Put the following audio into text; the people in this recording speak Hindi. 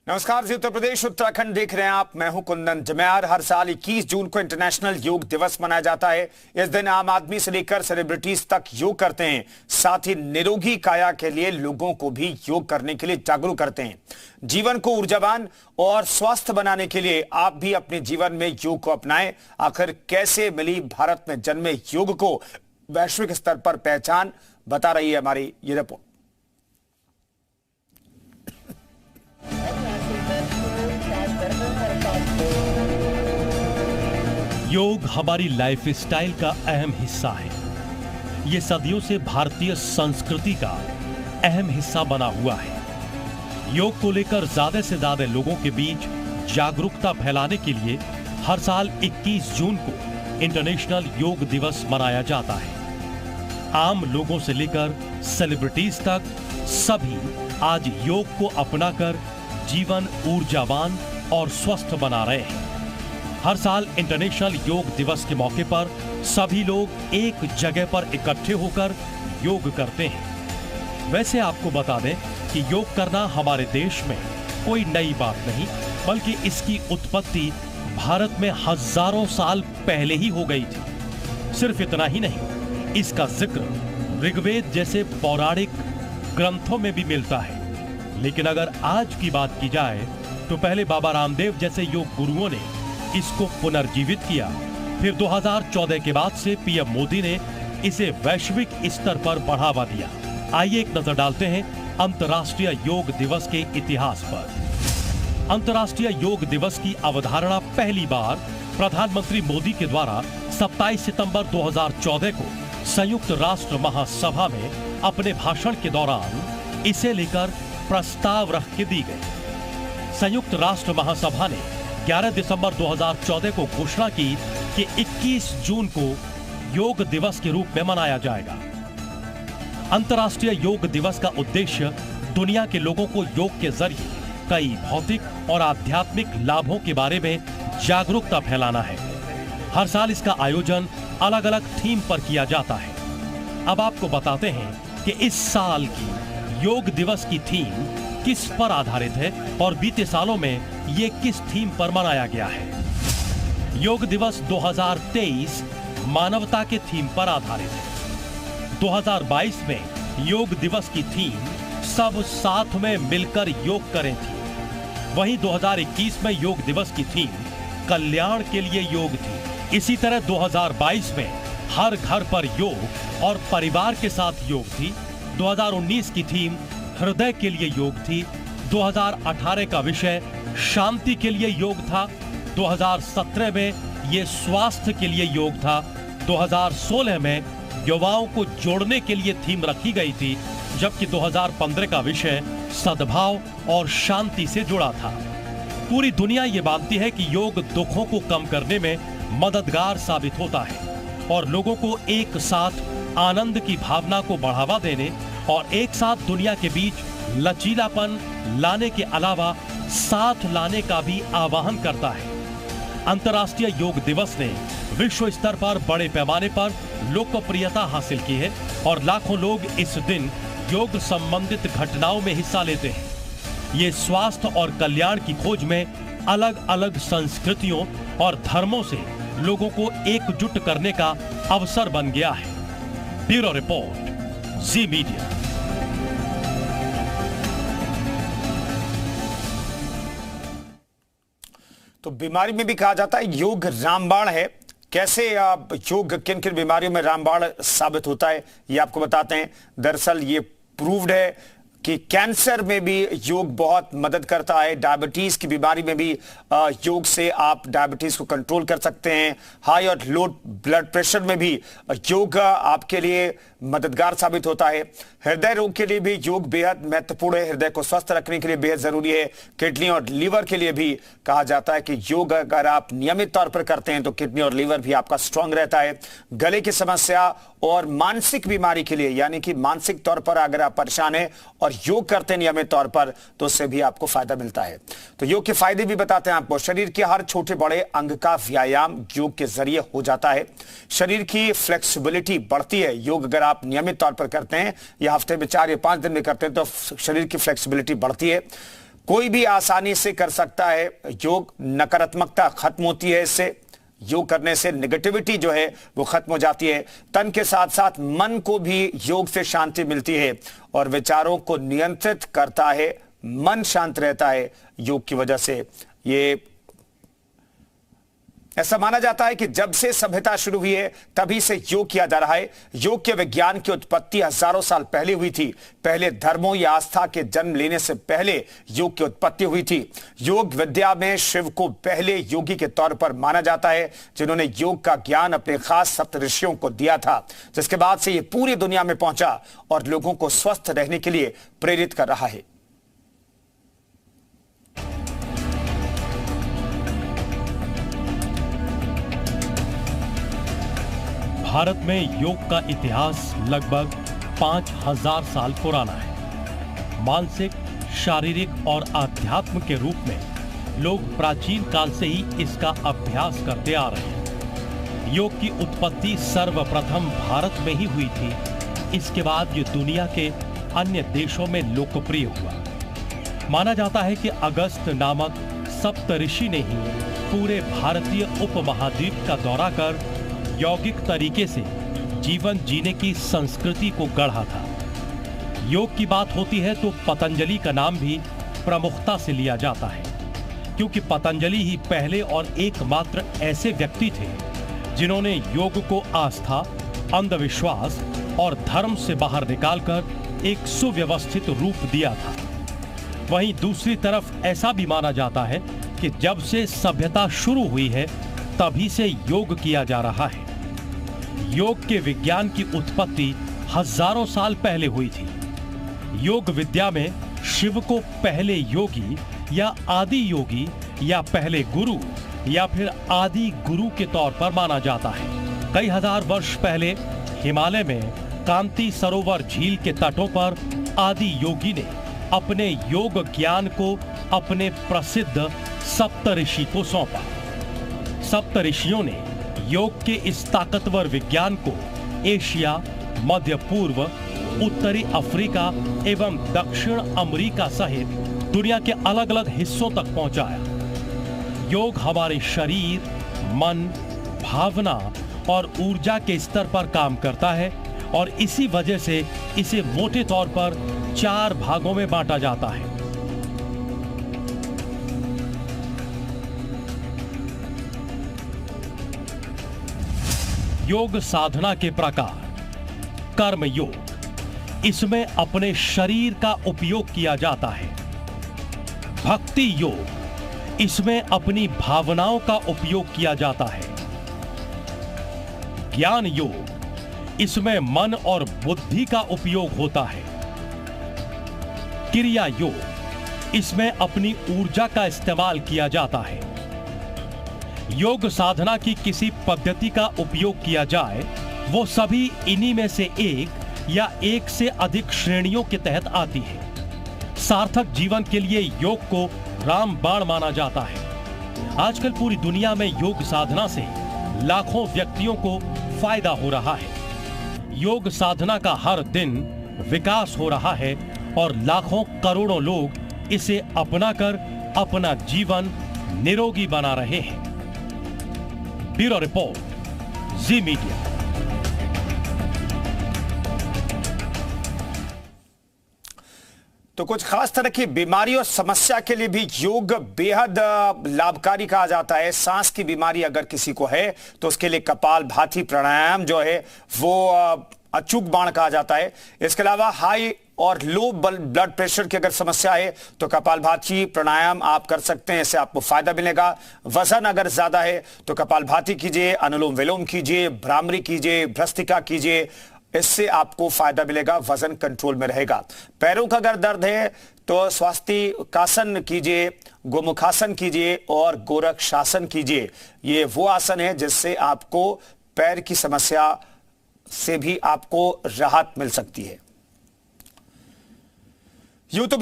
नमस्कार जी, उत्तर प्रदेश उत्तराखंड देख रहे हैं आप। मैं हूं कुंदन जमयार। हर साल 21 जून को इंटरनेशनल योग दिवस मनाया जाता है। इस दिन आम आदमी से लेकर सेलिब्रिटीज तक योग करते हैं। साथ ही निरोगी काया के लिए लोगों को भी योग करने के लिए जागरूक करते हैं। जीवन को ऊर्जावान और स्वस्थ बनाने के लिए आप भी अपने जीवन में योग को अपनाएं। आखिर कैसे मिली भारत में जन्मे योग को वैश्विक स्तर पर पहचान, बता रही है हमारी ये रिपोर्ट। योग हमारी लाइफस्टाइल का अहम हिस्सा है। ये सदियों से भारतीय संस्कृति का अहम हिस्सा बना हुआ है। योग को लेकर ज्यादा से ज्यादा लोगों के बीच जागरूकता फैलाने के लिए हर साल 21 जून को इंटरनेशनल योग दिवस मनाया जाता है। आम लोगों से लेकर सेलिब्रिटीज तक सभी आज योग को अपनाकर जीवन ऊर्जावान और स्वस्थ बना रहे हैं। हर साल इंटरनेशनल योग दिवस के मौके पर सभी लोग एक जगह पर इकट्ठे होकर योग करते हैं। वैसे आपको बता दें कि योग करना हमारे देश में कोई नई बात नहीं, बल्कि इसकी उत्पत्ति भारत में हजारों साल पहले ही हो गई थी। सिर्फ इतना ही नहीं, इसका जिक्र ऋग्वेद जैसे पौराणिक ग्रंथों में भी मिलता है। लेकिन अगर आज की बात की जाए तो पहले बाबा रामदेव जैसे योग गुरुओं ने इसको पुनर्जीवित किया। फिर 2014 के बाद से पीएम मोदी ने इसे वैश्विक स्तर पर बढ़ावा दिया। आइए एक नजर डालते हैं अंतर्राष्ट्रीय योग दिवस के इतिहास पर। अंतर्राष्ट्रीय योग दिवस की अवधारणा पहली बार प्रधानमंत्री मोदी के द्वारा 27 सितंबर 2014 को संयुक्त राष्ट्र महासभा में अपने भाषण के दौरान इसे लेकर प्रस्ताव रख के दी गई। संयुक्त राष्ट्र महासभा ने 11 दिसंबर 2014 को घोषणा की कि 21 जून को योग दिवस के रूप में मनाया जाएगा। अंतर्राष्ट्रीय योग दिवस का उद्देश्य दुनिया के लोगों को योग के जरिए कई भौतिक और आध्यात्मिक लाभों के बारे में जागरूकता फैलाना है। हर साल इसका आयोजन अलग अलग थीम पर किया जाता है। अब आपको बताते हैं कि इस साल की योग दिवस की थीम किस पर आधारित है और बीते सालों में ये किस थीम पर मनाया गया है। योग दिवस 2023 मानवता के थीम पर आधारित है। 2022 में योग दिवस की थीम सब साथ में मिलकर योग करें थी। वहीं 2021 में योग दिवस की थीम कल्याण के लिए योग थी। इसी तरह 2022 में हर घर पर योग और परिवार के साथ योग थी। 2019 की थीम हृदय के लिए योग थी। 2018 का विषय शांति के लिए योग था। 2017 में ये स्वास्थ्य के लिए योग था। 2016 में युवाओं को जोड़ने के लिए थीम रखी गई थी, जबकि 2015 का विषय सद्भाव और शांति से जुड़ा था। पूरी दुनिया ये मानती है कि योग दुखों को कम करने में मददगार साबित होता है और लोगों को एक साथ आनंद की भावना को बढ़ावा देने और एक साथ दुनिया के बीच लचीलापन लाने के अलावा साथ लाने का भी आह्वान करता है। अंतर्राष्ट्रीय योग दिवस ने विश्व स्तर पर बड़े पैमाने पर लोकप्रियता हासिल की है और लाखों लोग इस दिन योग संबंधित घटनाओं में हिस्सा लेते हैं। ये स्वास्थ्य और कल्याण की खोज में अलग अलग संस्कृतियों और धर्मों से लोगों को एकजुट करने का अवसर बन गया है। ब्यूरो रिपोर्ट, जी मीडिया। तो बीमारी में भी कहा जाता है योग रामबाण है। कैसे योग किन किन बीमारियों में रामबाण साबित होता है, ये आपको बताते हैं। दरअसल ये प्रूव्ड है कि कैंसर में भी योग बहुत मदद करता है। डायबिटीज की बीमारी में भी योग से आप डायबिटीज को कंट्रोल कर सकते हैं। हाई और लो ब्लड प्रेशर में भी योग आपके लिए मददगार साबित होता है। हृदय रोग के लिए भी योग बेहद महत्वपूर्ण है। हृदय को स्वस्थ रखने के लिए बेहद जरूरी है। किडनी और लीवर के लिए भी कहा जाता है कि योग अगर आप नियमित तौर पर करते हैं तो किडनी और लीवर भी आपका स्ट्रांग रहता है। गले की समस्या और मानसिक बीमारी के लिए, यानी कि मानसिक तौर पर अगर आप परेशान हैं और योग करते हैं नियमित तौर पर, तो उससे भी आपको फायदा मिलता है। तो योग के फायदे भी बताते हैं आपको। शरीर के हर छोटे बड़े अंग का व्यायाम योग के जरिए हो जाता है। शरीर की फ्लेक्सिबिलिटी बढ़ती है। योग अगर आप नियमित तौर पर करते हैं या हफ्ते में 4 या 5 दिन में करते हैं तो शरीर की फ्लेक्सिबिलिटी बढ़ती है। कोई भी आसानी से कर सकता है योग। नकारात्मकता खत्म होती है इससे। योग करने से नेगेटिविटी जो है वो खत्म हो जाती है। तन के साथ साथ मन को भी योग से शांति मिलती है और विचारों को नियंत्रित करता है। मन शांत रहता है योग की वजह से। ये ऐसा माना जाता है कि जब से सभ्यता शुरू हुई है तभी से योग किया जा रहा है। योग के विज्ञान की उत्पत्ति हजारों साल पहले हुई थी। पहले धर्मों या आस्था के जन्म लेने से पहले योग की उत्पत्ति हुई थी। योग विद्या में शिव को पहले योगी के तौर पर माना जाता है, जिन्होंने योग का ज्ञान अपने खास सप्तऋषियों को दिया था, जिसके बाद से ये पूरी दुनिया में पहुंचा और लोगों को स्वस्थ रहने के लिए प्रेरित कर रहा है। भारत में योग का इतिहास लगभग 5000 साल पुराना है। मानसिक, शारीरिक और आध्यात्म के रूप में लोग प्राचीन काल से ही इसका अभ्यास करते आ रहे हैं। योग की उत्पत्ति सर्वप्रथम भारत में ही हुई थी। इसके बाद ये दुनिया के अन्य देशों में लोकप्रिय हुआ। माना जाता है कि अगस्त नामक सप्तऋषि ने ही पूरे भारतीय उपमहाद्वीप का दौरा कर यौगिक तरीके से जीवन जीने की संस्कृति को गढ़ा था। योग की बात होती है तो पतंजलि का नाम भी प्रमुखता से लिया जाता है, क्योंकि पतंजलि ही पहले और एकमात्र ऐसे व्यक्ति थे जिन्होंने योग को आस्था, अंधविश्वास और धर्म से बाहर निकालकर एक सुव्यवस्थित रूप दिया था। वहीं दूसरी तरफ ऐसा भी माना जाता है कि जब से सभ्यता शुरू हुई है तभी से योग किया जा रहा है। योग के विज्ञान की उत्पत्ति हजारों साल पहले हुई थी। योग विद्या में शिव को पहले योगी या आदि योगी या पहले गुरु या फिर आदि गुरु के तौर पर माना जाता है। कई हजार वर्ष पहले हिमालय में कांति सरोवर झील के तटों पर आदि योगी ने अपने योग ज्ञान को अपने प्रसिद्ध सप्तऋषि को सौंपा। सप्तऋषियों ने योग के इस ताकतवर विज्ञान को एशिया, मध्य पूर्व, उत्तरी अफ्रीका एवं दक्षिण अमेरिका सहित दुनिया के अलग अलग हिस्सों तक पहुंचाया। योग हमारे शरीर, मन, भावना और ऊर्जा के स्तर पर काम करता है और इसी वजह से इसे मोटे तौर पर 4 भागों में बांटा जाता है। योग साधना के प्रकार। कर्म योग, इसमें अपने शरीर का उपयोग किया जाता है। भक्ति योग, इसमें अपनी भावनाओं का उपयोग किया जाता है। ज्ञान योग, इसमें मन और बुद्धि का उपयोग होता है। क्रिया योग, इसमें अपनी ऊर्जा का इस्तेमाल किया जाता है। योग साधना की किसी पद्धति का उपयोग किया जाए वो सभी इन्हीं में से एक या एक से अधिक श्रेणियों के तहत आती है। सार्थक जीवन के लिए योग को रामबाण माना जाता है। आजकल पूरी दुनिया में योग साधना से लाखों व्यक्तियों को फायदा हो रहा है। योग साधना का हर दिन विकास हो रहा है और लाखों करोड़ों लोग इसे अपनाकर अपना जीवन निरोगी बना रहे हैं। ब्यूरो रिपोर्ट, जी मीडिया। तो कुछ खास तरह की बीमारी और समस्या के लिए भी योग बेहद लाभकारी कहा जाता है। सांस की बीमारी अगर किसी को है तो उसके लिए कपालभाति प्राणायाम जो है वो अचूक बाण कहा जाता है। इसके अलावा हाई और लो ब्लड प्रेशर की अगर समस्या है तो कपालभाति प्राणायाम आप कर सकते हैं, इससे आपको फायदा मिलेगा। वजन अगर ज्यादा है तो कपालभाति कीजिए, अनुलोम विलोम कीजिए, भ्रामरी कीजिए, भ्रस्तिका कीजिए, इससे आपको फायदा मिलेगा, वजन कंट्रोल में रहेगा। पैरों का अगर दर्द है तो स्वास्तिकासन कीजिए, गोमुखासन कीजिए और गोरक्षासन कीजिए। ये वो आसन है जिससे आपको पैर की समस्या से भी आपको राहत मिल सकती है। यूं तो